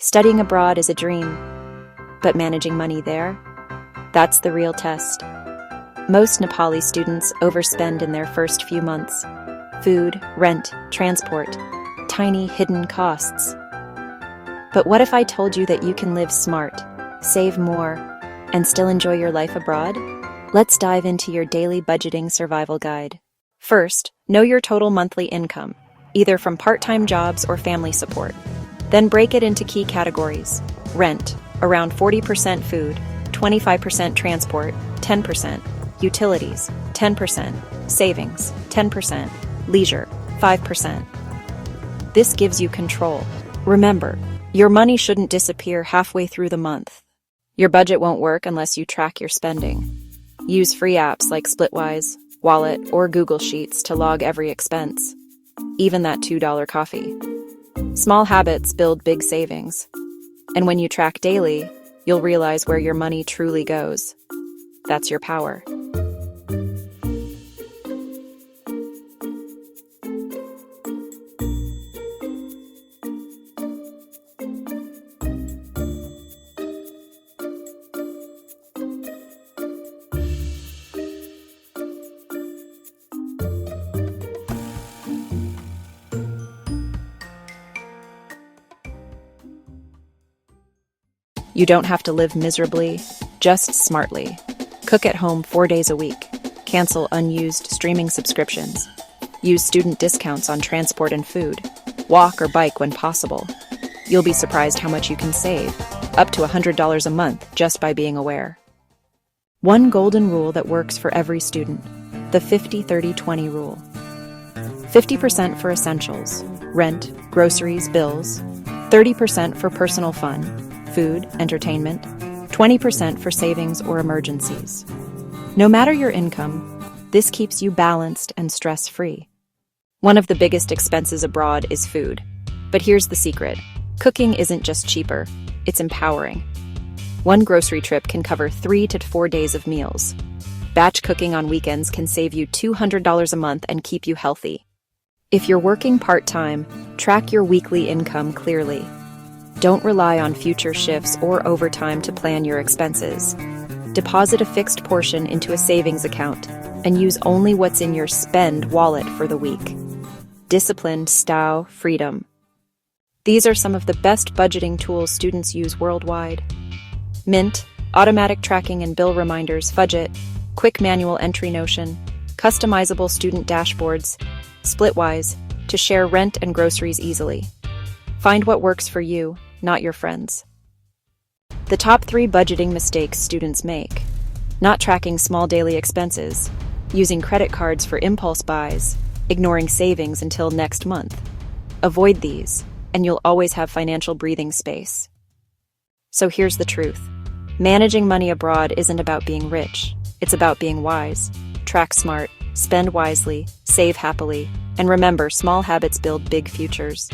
Studying abroad is a dream, but managing money there? That's the real test. Most Nepali students overspend in their first few months. Food, rent, transport, tiny hidden costs. But what if I told you that you can live smart, save more, and still enjoy your life abroad? Let's dive into your daily budgeting survival guide. First, know your total monthly income, either from part-time jobs or family support. Then break it into key categories. Rent, around 40%; food, 25%; transport, 10%; utilities, 10%; savings, 10%; leisure, 5%. This gives you control. Remember, your money shouldn't disappear halfway through the month. Your budget won't work unless you track your spending. Use free apps like Splitwise, Wallet, or Google Sheets to log every expense, even that $2 coffee. Small habits build big savings. And when you track daily, you'll realize where your money truly goes. That's your power. You don't have to live miserably, just smartly. Cook at home 4 days a week. Cancel unused streaming subscriptions. Use student discounts on transport and food. Walk or bike when possible. You'll be surprised how much you can save, up to $100 a month just by being aware. One golden rule that works for every student: the 50-30-20 rule. 50% for essentials, rent, groceries, bills. 30% for personal fun, food, entertainment. 20% for savings or emergencies. No matter your income, this keeps you balanced and stress-free. One of the biggest expenses abroad is food. But here's the secret. Cooking isn't just cheaper, it's empowering. One grocery trip can cover 3 to 4 days of meals. Batch cooking on weekends can save you $200 a month and keep you healthy. If you're working part-time, track your weekly income clearly. Don't rely on future shifts or overtime to plan your expenses. Deposit a fixed portion into a savings account and use only what's in your spend wallet for the week. Disciplined style freedom. These are some of the best budgeting tools students use worldwide. Mint, automatic tracking and bill reminders; Fudget, quick manual entry; Notion, customizable student dashboards; Splitwise, to share rent and groceries easily. Find what works for you, not your friends. The top 3 budgeting mistakes students make: not tracking small daily expenses, using credit cards for impulse buys, ignoring savings until next month. Avoid these, and you'll always have financial breathing space. So here's the truth. Managing money abroad isn't about being rich. It's about being wise. Track smart, spend wisely, save happily, and remember, small habits build big futures.